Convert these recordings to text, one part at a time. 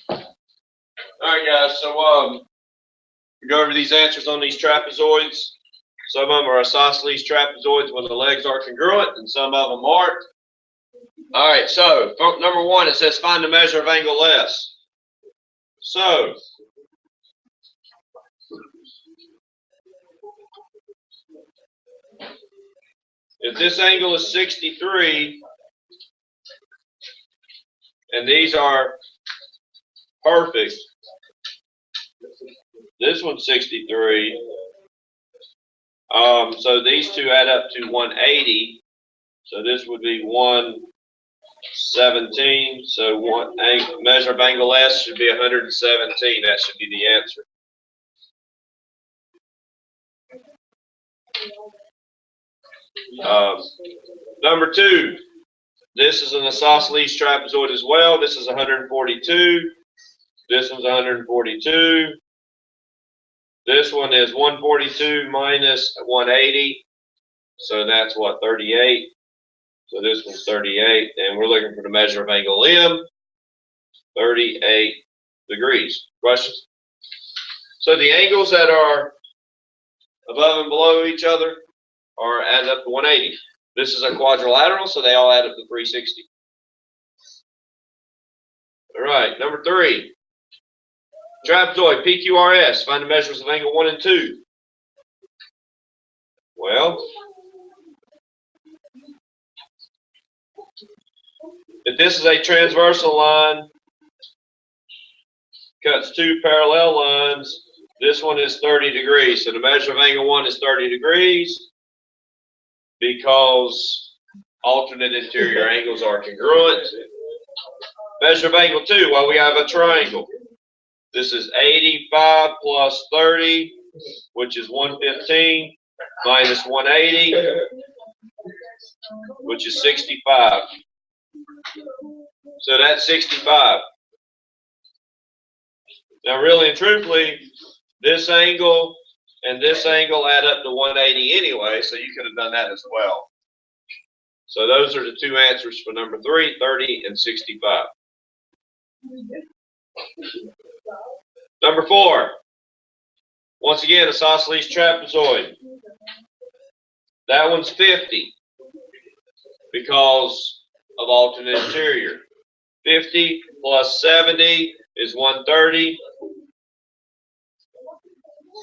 Alright guys, so we go over these answers on these trapezoids. Some of them are isosceles trapezoids when the legs are congruent, and some of them aren't. Alright, so number one, it says find the measure of angle S. So if this angle is 63, and these are perfect, this one's 63, so these two add up to 180, so this would be 117, so measure of angle S should be 117, that should be the answer. Number two, this is an isosceles trapezoid as well. This is 142. This one's 142. This one is 142 minus 180. So that's what, 38. So this one's 38. And we're looking for the measure of angle M, 38 degrees. Questions? So the angles that are above and below each other are add up to 180. This is a quadrilateral, so they all add up to 360. All right, number three. Trapezoid, PQRS. Find the measures of angle 1 and 2. Well, if this is a transversal line, cuts two parallel lines, this one is 30 degrees. So the measure of angle 1 is 30 degrees. Because alternate interior angles are congruent. Measure of angle 2, well, we have a triangle. This is 85 plus 30, which is 115, minus 180, which is 65. So that's 65. Now, really and truthfully, this angle and this angle add up to 180 anyway, so you could have done that as well. So those are the two answers for number 3, 30 and 65. Number 4, once again, isosceles trapezoid. That one's 50 because of alternate interior. 50 plus 70 is 130.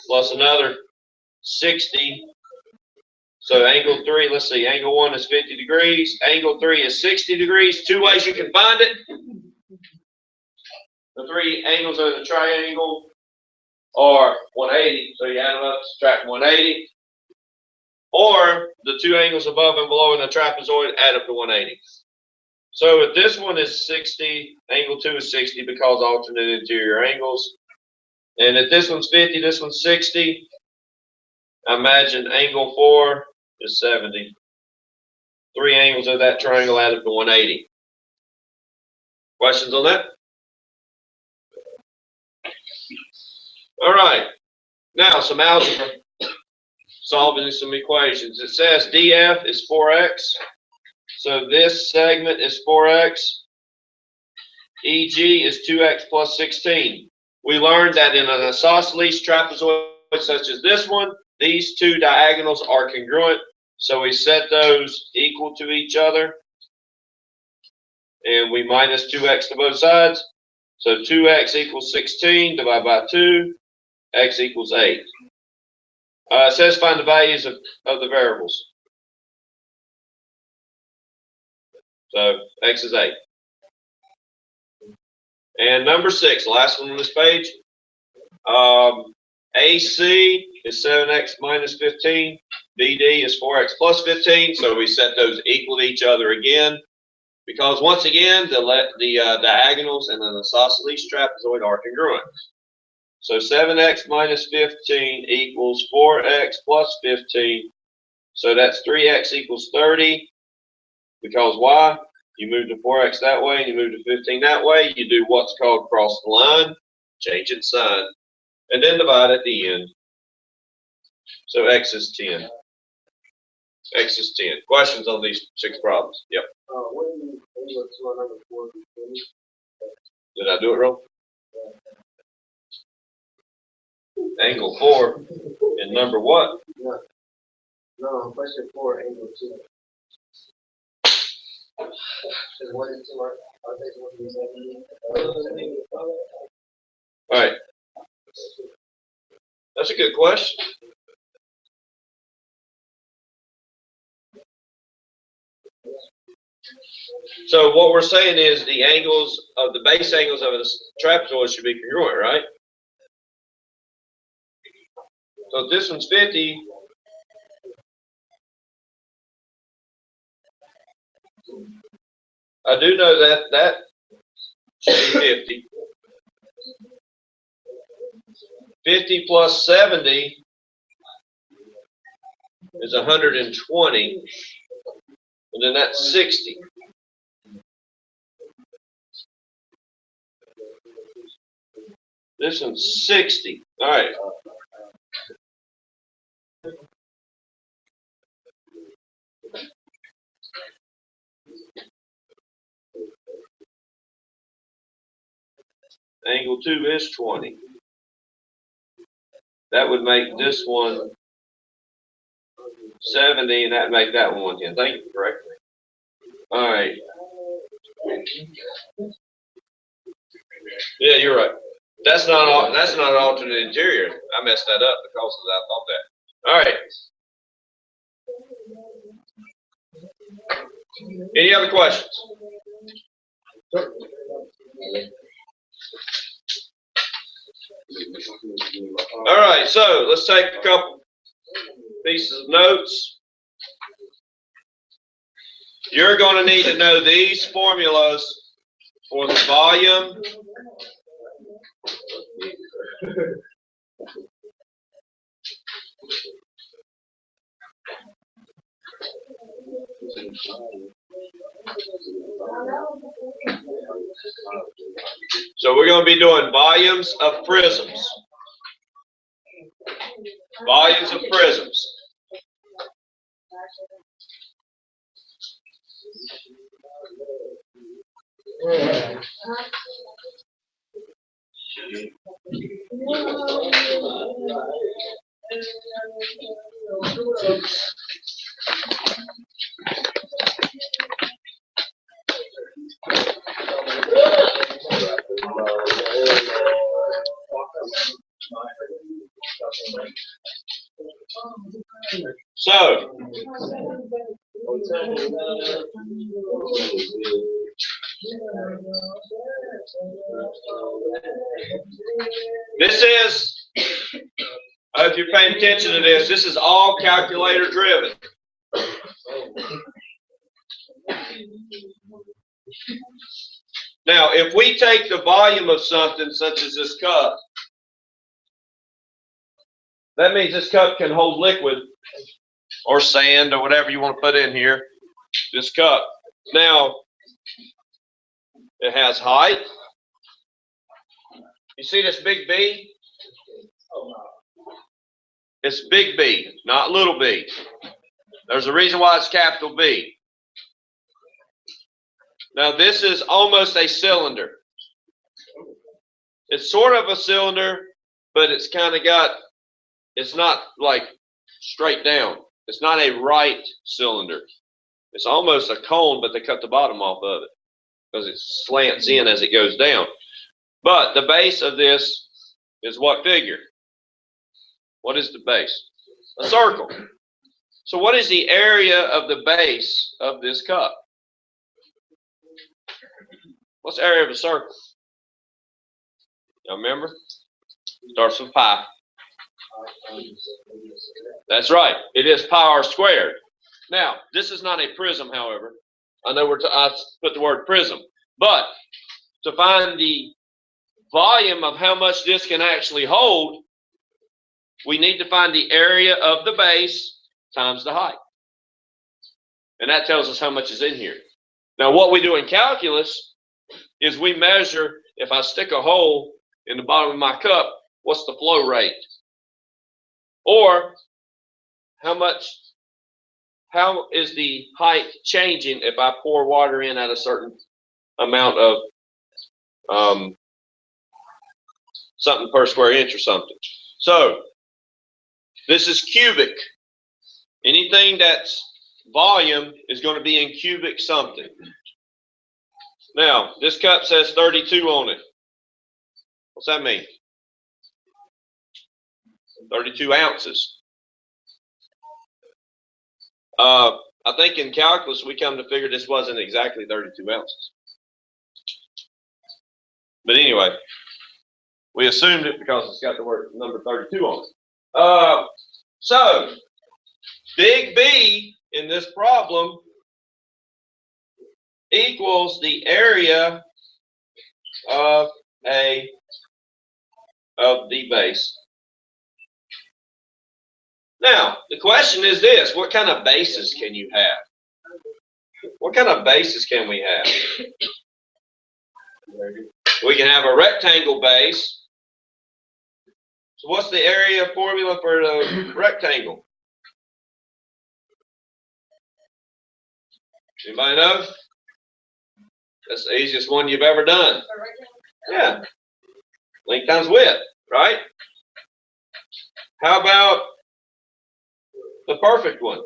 Plus another 60. So angle 3, let's see, angle 1 is 50 degrees. Angle 3 is 60 degrees. Two ways you can find it. The three angles of the triangle are 180. So you add them up, subtract 180. Or the two angles above and below in the trapezoid add up to 180. So if this one is 60, angle 2 is 60 because alternate interior angles. And if this one's 50, this one's 60, I imagine angle 4 is 70. Three angles of that triangle add up to 180. Questions on that? All right. Now some algebra. Solving some equations. It says DF is 4x. So this segment is 4x. EG is 2x plus 16. We learned that in an isosceles trapezoid such as this one, these two diagonals are congruent. So we set those equal to each other. And we minus 2x to both sides. So 2x equals 16 divided by 2. X equals 8. It says find the values of the variables. So x is 8. And number 6, last one on this page. AC is 7x minus 15. BD is 4x plus 15. So we set those equal to each other again. Because once again, the diagonals in an isosceles trapezoid are congruent. So 7x minus 15 equals 4x plus 15. So that's 3x equals 30. Because why? You move to 4x that way and you move to 15 that way. You do what's called cross the line, changing sign, and then divide at the end. So x is 10. X is 10. Questions on these 6 problems? Yep. Did I do it wrong? Angle 4 and number what? No, question 4, angle 2. Because 1 and 2 are they supposed to be 70? All right. That's a good question. So what we're saying is the angles of the base angles of a trapezoid should be congruent, right? So if this one's 50, I do know that that should be 50. 50 plus 70 is 120, and then that's 60. This one's 60. All right. Angle 2 is 20. That would make this one 70, and that would make that one 110. Thank you, correctly. All right. Yeah, you're right. That's not an alternate interior. I messed that up because of that. I thought that. All right. Any other questions? All right, so let's take a couple pieces of notes. You're going to need to know these formulas for the volume, so we're going to be doing volumes of prisms. Volumes of prisms. So, this is, I hope you're paying attention to this, this is all calculator driven. Now, if we take the volume of something such as this cup, that means this cup can hold liquid or sand or whatever you want to put in here, this cup. Now, it has height. You see this big B? It's big B, not little b. There's a reason why it's capital B. Now, this is almost a cylinder. It's sort of a cylinder, but it's kind of got, it's not like straight down. It's not a right cylinder. It's almost a cone, but they cut the bottom off of it because it slants in as it goes down. But the base of this is what figure? What is the base? A circle. So what is the area of the base of this cup? What's the area of a circle? Y'all remember? Starts with pi. That's right. It is pi r squared. Now, this is not a prism, however. I know I put the word prism. But to find the volume of how much this can actually hold, we need to find the area of the base times the height. And that tells us how much is in here. Now, what we do in calculus is we measure, if I stick a hole in the bottom of my cup, what's the flow rate? Or how is the height changing if I pour water in at a certain amount of something per square inch or something. So this is cubic. Anything that's volume is going to be in cubic something. Now, this cup says 32 on it. What's that mean? 32 ounces. I think in calculus we come to figure this wasn't exactly 32 ounces. But anyway, we assumed it because it's got the word number 32 on it. So, big B in this problem equals the area of the base. Now, the question is this: what kind of bases can you have? What kind of bases can we have? We can have a rectangle base. So what's the area formula for the rectangle? Anybody know? That's the easiest one you've ever done. Yeah. Length times width, right? How about the perfect one?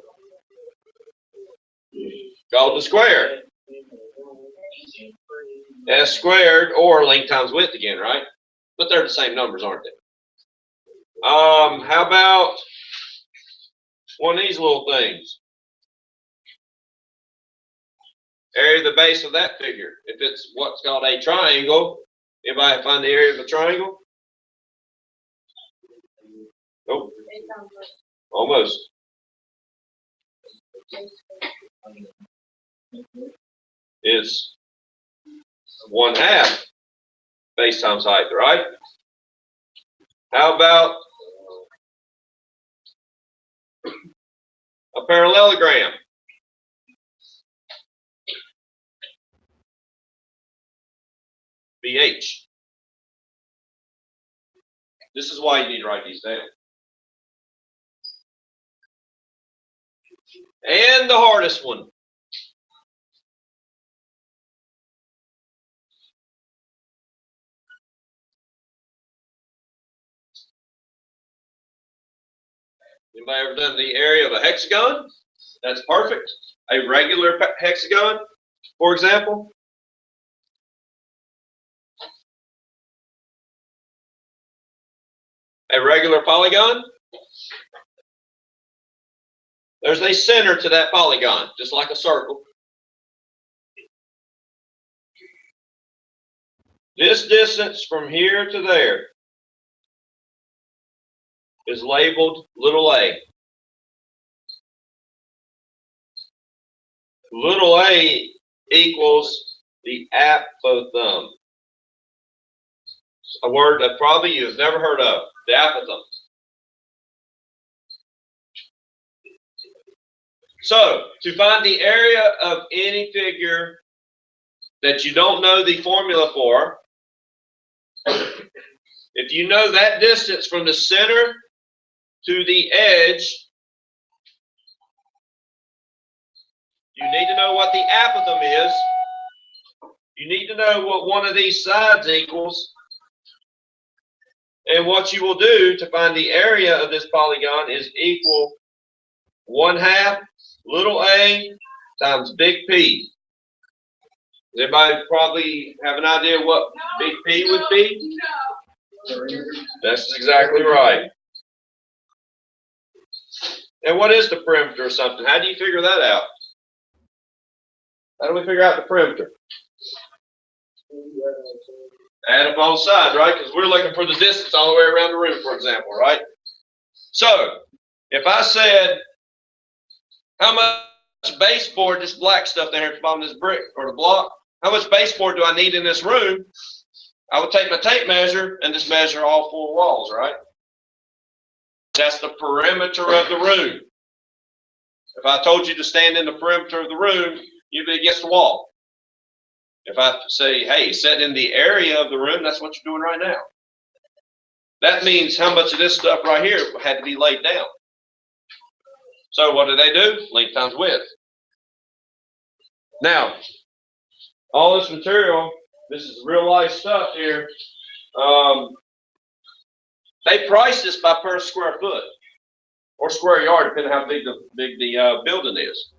Called the square. S squared, or length times width again, right? But they're the same numbers, aren't they? How about one of these little things? Area of the base of that figure. If it's what's called a triangle, anybody find the area of a triangle? Nope. Almost. It's 1/2 base times height, right? How about a parallelogram? BH. This is why you need to write these down. And the hardest one. Anybody ever done the area of a hexagon? That's perfect. A regular hexagon, for example. A regular polygon. There's a center to that polygon, just like a circle. This distance from here to there is labeled little a. Little a equals the apothem. A word that probably you've never heard of, the apothem. So, to find the area of any figure that you don't know the formula for, if you know that distance from the center to the edge, you need to know what the apothem is. You need to know what one of these sides equals. And what you will do to find the area of this polygon is equal 1/2 little a times big P. Does everybody probably have an idea what big P would be? That's exactly right. And what is the perimeter or something? How do you figure that out? How do we figure out the perimeter? Add up both sides, right? Because we're looking for the distance all the way around the room, for example, right? So, if I said, how much baseboard, this black stuff down here at the bottom of this brick or the block, how much baseboard do I need in this room? I would take my tape measure and just measure all 4 walls, right? That's the perimeter of the room. If I told you to stand in the perimeter of the room, you'd be against the wall. If I say, hey, set in the area of the room, that's what you're doing right now. That means how much of this stuff right here had to be laid down. So what do they do? Length times width. Now, all this material, this is real life stuff here. They price this by per square foot or square yard, depending on how big the building is.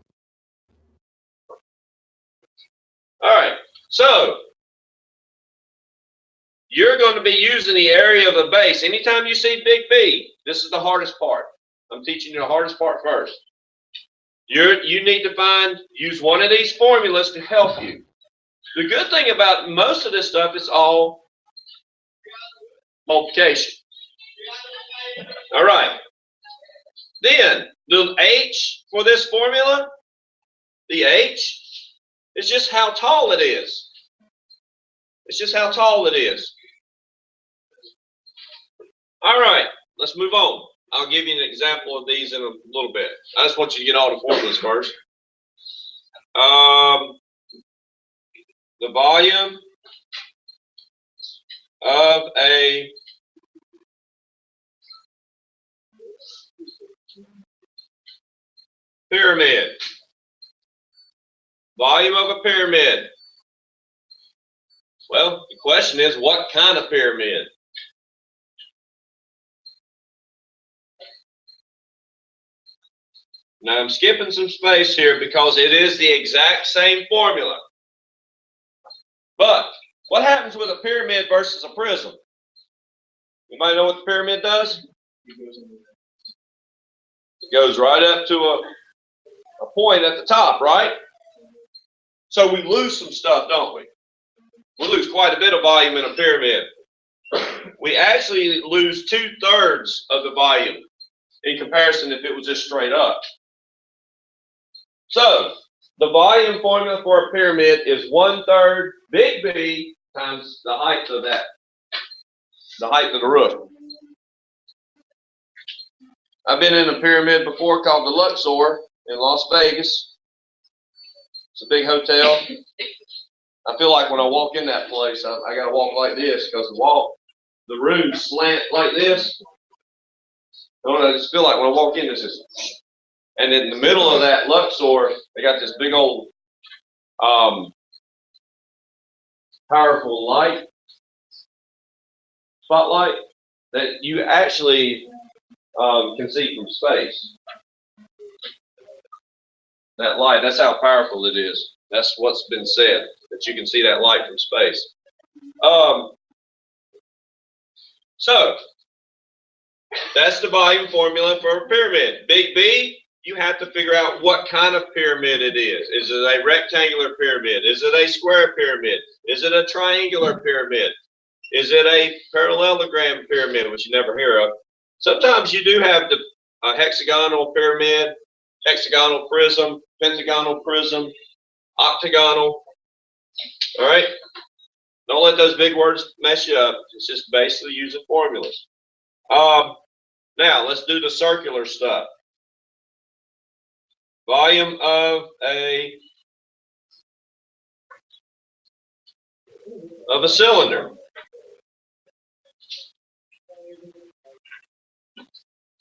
All right, so you're going to be using the area of the base. Anytime you see big B, this is the hardest part. I'm teaching you the hardest part first. You need to use one of these formulas to help you. The good thing about most of this stuff is all multiplication. All right. Then the H for this formula, the H is just how tall it is. It's just how tall it is. All right, let's move on. I'll give you an example of these in a little bit. I just want you to get all the formulas first. The volume of a pyramid. Volume of a pyramid. Well, the question is, what kind of pyramid? Now, I'm skipping some space here because it is the exact same formula. But what happens with a pyramid versus a prism? Anybody know what the pyramid does? It goes right up to a point at the top, right? So we lose some stuff, don't we? We lose quite a bit of volume in a pyramid. We actually lose 2/3 of the volume in comparison if it was just straight up. So the volume formula for a pyramid is 1/3 big B times the height of that, the height of the roof. I've been in a pyramid before called the Luxor in Las Vegas. It's a big hotel. I feel like when I walk in that place, I got to walk like this because the rooms slant like this. I just feel like when I walk in, and in the middle of that Luxor, they got this big old powerful light, spotlight, that you actually can see from space. That light, that's how powerful it is. That's what's been said, that you can see that light from space. So, that's the volume formula for a pyramid. Big B, you have to figure out what kind of pyramid it is. Is it a rectangular pyramid? Is it a square pyramid? Is it a triangular pyramid? Is it a parallelogram pyramid, which you never hear of? Sometimes you do have a hexagonal pyramid, hexagonal prism, pentagonal prism, octagonal. All right? Don't let those big words mess you up. It's just basically using formulas. Now, let's do the circular stuff. Volume of a cylinder.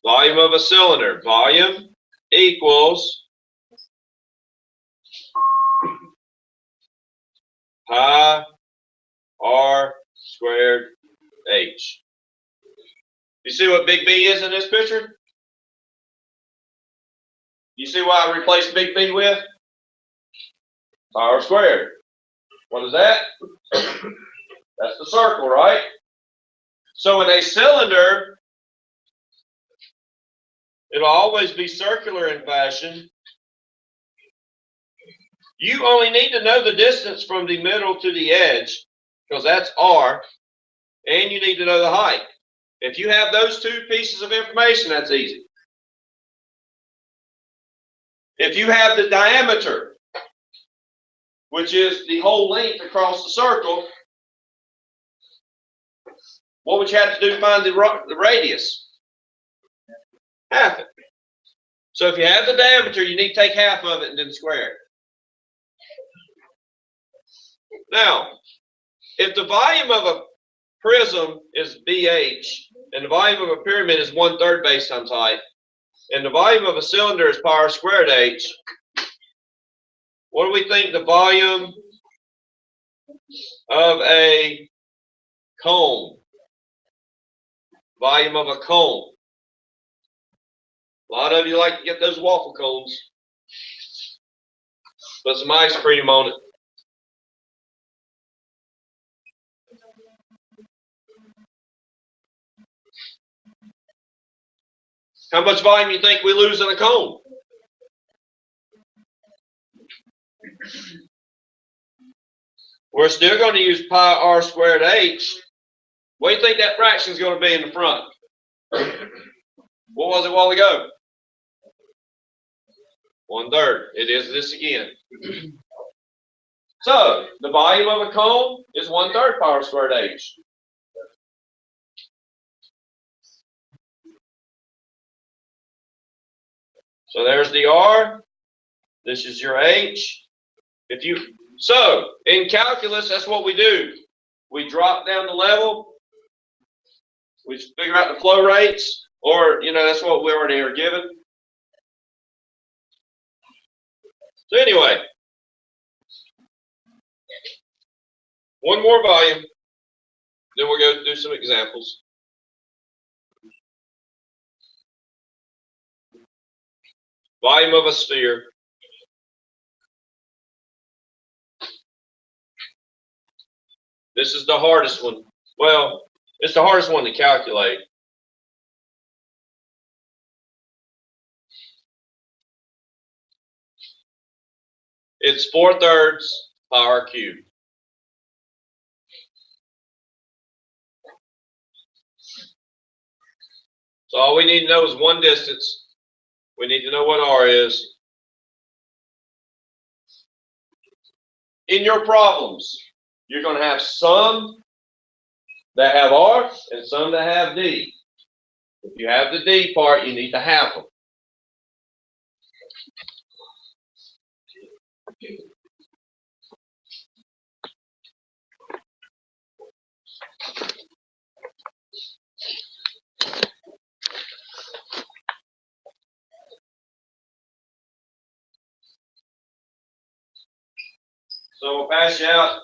Volume of a cylinder. Volume equals pi r squared h. You see what big B is in this picture? You see what I replaced big B with? Pi r squared. What is that? That's the circle, right? So in a cylinder, it'll always be circular in fashion. You only need to know the distance from the middle to the edge, because that's r, and you need to know the height. If you have those two pieces of information, that's easy. If you have the diameter, which is the whole length across the circle, what would you have to do to find the radius? Half it. So if you have the diameter, you need to take half of it and then square it. Now, if the volume of a prism is BH, and the volume of a pyramid is 1/3 base times height, and the volume of a cylinder is pi r squared h, what do we think the volume of a cone volume of a cone. A lot of you like to get those waffle cones. Put some ice cream on it. How much volume do you think we lose in a cone? We're still going to use pi r squared h. What do you think that fraction is going to be in the front? What was it a while ago? 1/3. It is this again. So, the volume of a cone is 1/3 pi r squared h. So there's the r. This is your h. So, in calculus, that's what we do. We drop down the level. We figure out the flow rates, or, that's what we already are given. So anyway, one more volume, then we'll go do some examples. Volume of a sphere. This is the hardest one. Well, it's the hardest one to calculate. It's 4/3 pi r cubed. So all we need to know is one distance. We need to know what r is. In your problems, you're going to have some that have r and some that have d. If you have the d part, you need to have them. So we'll pass you out.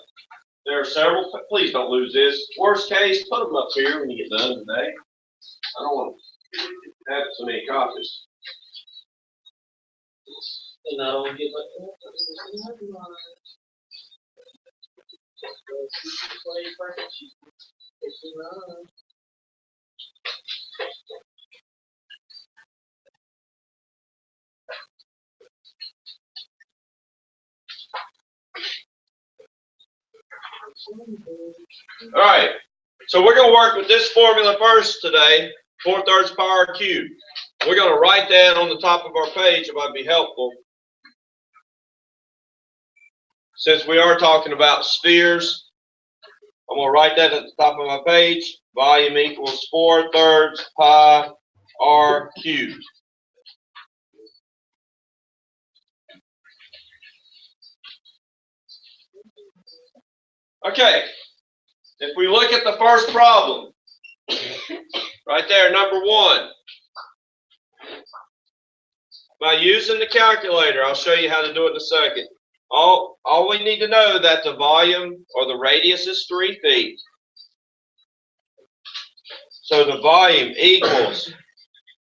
There are several. Please don't lose this. Worst case, put them up here when you get done today. I don't want to have so many copies. And I don't get All right. So we're going to work with this formula first today. 4/3 pi r cubed. We're going to write that on the top of our page. It might be helpful. Since we are talking about spheres, I'm going to write that at the top of my page. Volume equals 4/3 pi r cubed. Okay. If we look at the first problem, right there, number 1. By using the calculator, I'll show you how to do it in a second. All we need to know that the volume or the radius is 3 feet. So the volume equals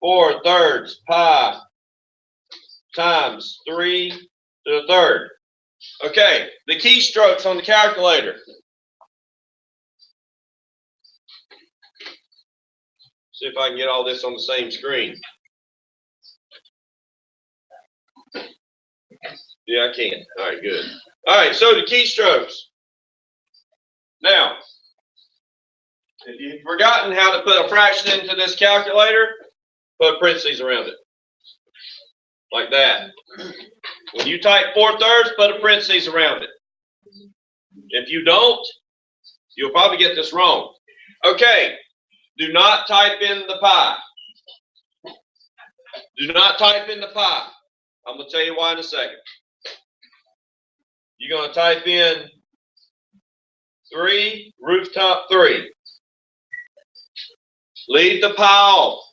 4/3 pi times 3 to the third. Okay, the keystrokes on the calculator. See if I can get all this on the same screen. Yeah, I can. All right, good. All right, so the keystrokes. Now, if you've forgotten how to put a fraction into this calculator, put parentheses around it. Like that. When you type 4/3, put a parentheses around it. If you don't, you'll probably get this wrong. Okay, do not type in the pi. Do not type in the pi. I'm going to tell you why in a second. You're going to type in 3 rooftop 3. Leave the pi off.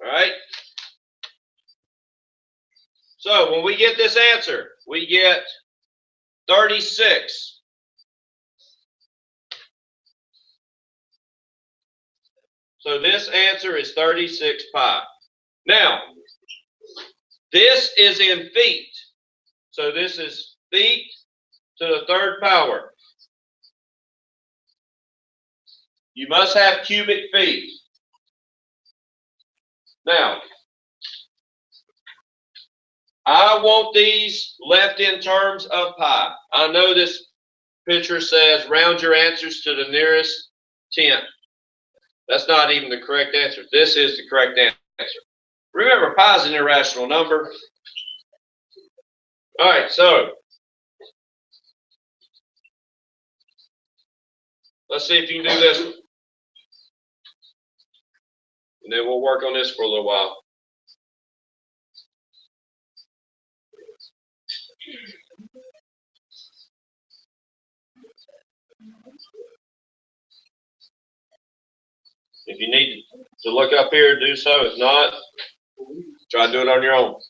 All right? So when we get this answer, we get 36. So this answer is 36 pi. Now, this is in feet. So this is feet to the third power. You must have cubic feet. Now, I want these left in terms of pi. I know this picture says round your answers to the nearest tenth. That's not even the correct answer. This is the correct answer. Remember, pi is an irrational number. All right, so let's see if you can do this one. And then we'll work on this for a little while. If you need to look up here, do so. If not, try to do it on your own.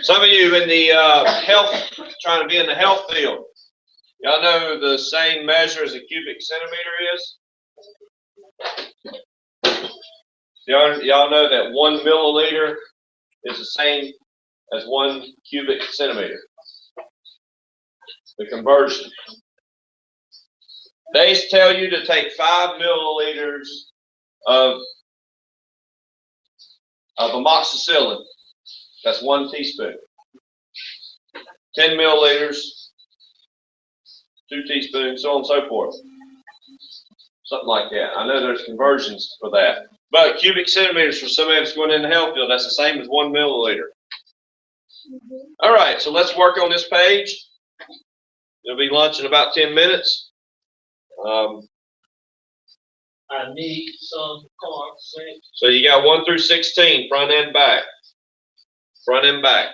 Some of you in the health, trying to be in the health field, y'all know the same measure as a cubic centimeter is? Y'all know that 1 milliliter is the same as 1 cubic centimeter. The conversion. They tell you to take 5 milliliters of amoxicillin. That's 1 teaspoon. 10 milliliters, 2 teaspoons, so on and so forth. Something like that. I know there's conversions for that. But cubic centimeters for somebody that's going in the health field, that's the same as 1 milliliter. All right, so let's work on this page. It'll be lunch in about 10 minutes. I need some cards. So you got 1 through 16, front and back. Front and back.